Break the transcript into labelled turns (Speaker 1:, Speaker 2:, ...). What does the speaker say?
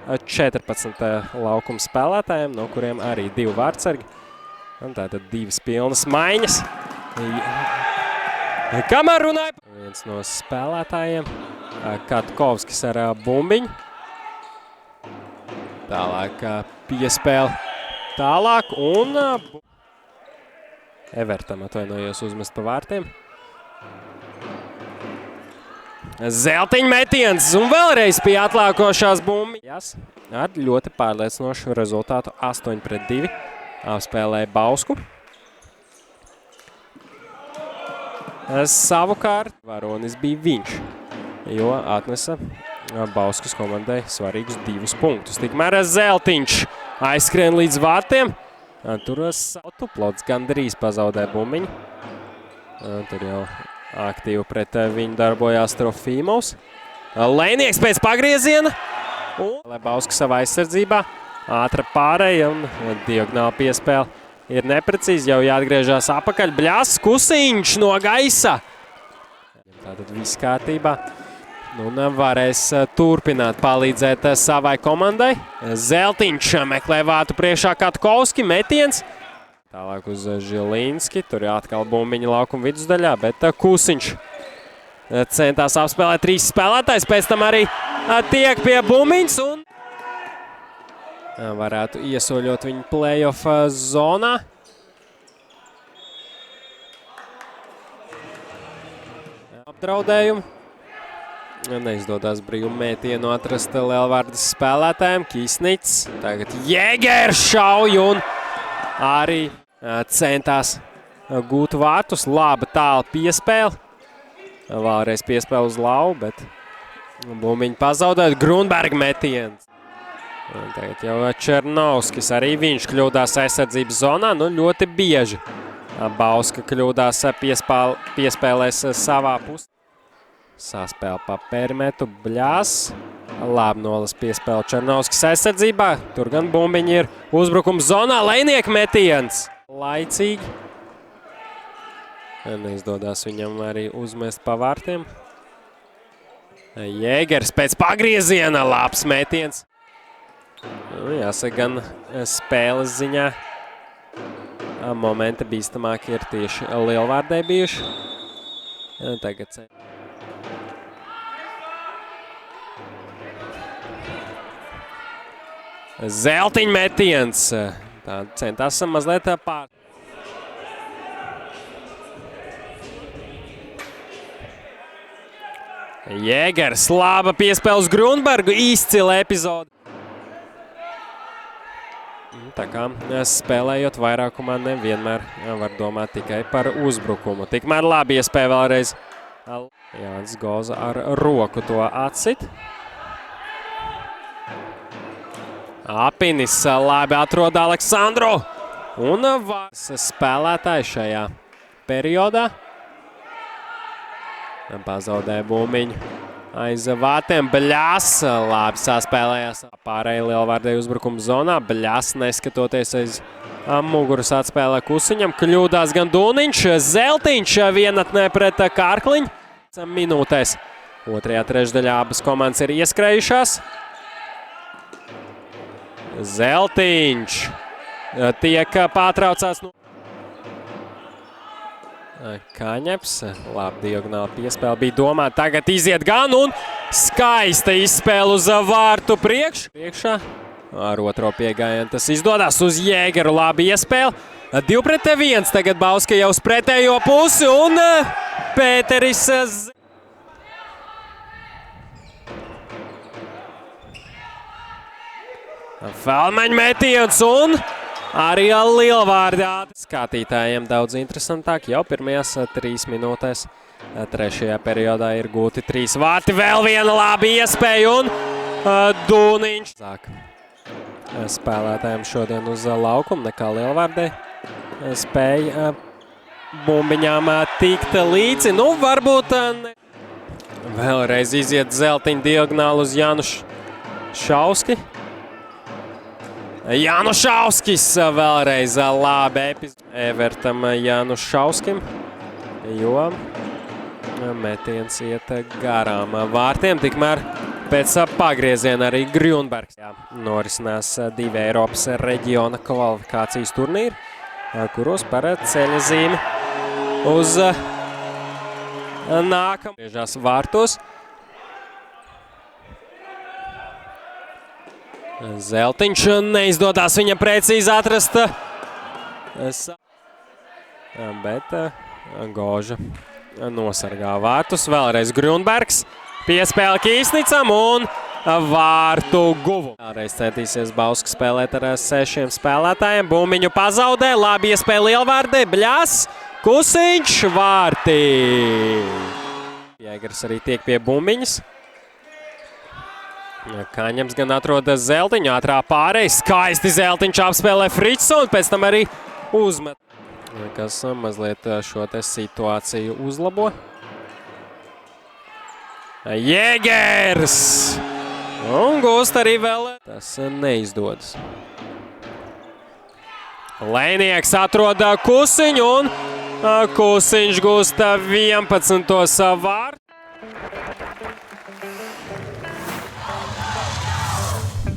Speaker 1: 14 laukuma spēlētājiem, no kuriem arī 2 vārtsargi. Un tātad 2 pilnas maiņas. Kamēr runāja viens no spēlētājiem, Katkovskis ar bumbiņu. Tālāk piespēle tālāk un Evertam atvainojos uzmest pa vārtiem. Zeltiņa metiens un vēlreiz pie atlākošās bumbiņas. Ar ļoti pārliecinošu rezultātu 8-2 apspēlēja Bausku. Savukārt varonis bija viņš, jo atnesa Bauskas komandai svarīgus 2 punktus. Tikmēr Zeltiņš aizskrien līdz vārtiem. Tur Tuplots gandrīz pazaudē bumbiņu. Tur jau aktīvi pret viņu darbojās Trofīmovs. Lēnieks pēc pagrieziena. Bauskas savā aizsardzībā. Ātra pārēja un diagonāla piespēle ir neprecīzi. Jau jāatgriežās apakaļ. Bļas, Kusiņš no gaisa. Tātad viss kārtībā. Un varēs turpināt palīdzēt savai komandai. Zeltiņš meklē vārtu priekšā Katkovski, metiens. Tālāk uz Žilinski, tur ir atkal bumbiņa laukuma vidusdaļā, bet Kusiņš centās apspēlēt 3 spēlētājs, pēc tam arī tiek pie bumbiņas un varētu iesoļot viņu play-off zonā. Apdraudējumu. Neizdodas brīvu mētienu atrast Lielvārdas spēlētājiem. Kisnits, tagad Jēgers šauj un arī centās gūt vārtus. Laba tāla piespēle. Vēlreiz piespēle uz lauvu, bet bumbiņu pazaudēt. Grunberga metiens. Tagad jau Černovskis, arī viņš kļūdās aizsardzības zonā. Nu, ļoti bieži Bauska kļūdās piespēlēs savā pusē. Saspēle pa perimetru, Bļas. Labi nolas piespēle Černovskis aizsardzībā. Tur gan bumbiņi ir uzbrukuma zonā. Lēnieka metiens. Laicīgi. Neizdodas viņam arī uzmest pa vārtiem. Jēgers pēc pagrieziena. Labs metiens. Jāsaka, gan spēles ziņā momenti bīstamāki ir tieši Lielvārdai bijuši. Tagad Zeltiņa metiens. Tā centās mazliet pār. Jēgers, laba piespēle uz Grunbergu. Izcila epizode. Tā kā spēlējot vairākumā nevienmēr var domāt tikai par uzbrukumu. Tikmēr labi iespēja vēlreiz. Jānis Goza ar roku to atsit. Apinis labi atrod Aleksandru. Un spēlētāji šajā periodā. Pazaudē bumbiņu aiz vārtiem. Bļas labi saspēlējās pārējai Lielvārdai uzbrukuma zonā. Bļas neskatoties aiz muguras atspēlē Kusiņam. Kļūdās gan Dūniņš. Zeltiņš vienatnē pret Kārkliņu. Minūtēs. Otrajā trešdaļā abas komandas ir ieskrējušās. Zeltiņš tiek pārtraucās no Kaņeps. Labi, diagonāla piespēle bija domāta. Tagad iziet gan un skaista izspēle uz vārtu priekšā. Ar otro piegājienu tas izdodas uz Jēgeru. Labi iespēle. 2-1. Tagad Bauska jau uz pretējo pusi un Pēteris. Felmeņa metiens un arī Lielvārdā. Skatītājiem daudz interesantāk. Jau pirmajās 3 minūtēs trešajā periodā ir gūti 3 vārti. Vēl viena labi iespēja un Dūniņš. Spēlētājiem šodien uz laukumu nekā Lielvārdai. Spēja bumbiņām tikt līdzi. Nu, varbūt vēlreiz iziet Zeltiņa diagonāli uz Jānušu Šauski. Janušauskis vēlreiz labi epizode Evertam Janušauskim, jo Metiens iet garām vārtiem, tikmēr pēc pagrieziena arī Grunbergs. Norisinās 2 Eiropas reģiona kvalifikācijas turnīri, kuros par ceļazīmi uz nākamajās vārtos. Zeltiņš neizdodas viņam precīzi atrast, bet Goža nosargā vārtus. Vēlreiz Grunbergs piespēle Kīsnicam un vārtu guvu. Vēlreiz centīsies Bausks spēlēt ar 6 spēlētājiem. Bumbiņu pazaudē, labi iespēja Lielvārdē, Bļas, Kusiņš, vārti. Jēgers arī tiek pie bumbiņas. Kaņems gan atrodas Zeltiņu, ātrā pārēja, skaisti Zeltiņš apspēlē Fričsonu, pēc tam arī uzmet. Kas mazliet šo te situāciju uzlabo. Jēgers! Un gūst arī vēl. Tas neizdodas. Lēnieks atrod Kusiņu un Kusiņš gūst 11. vārtu.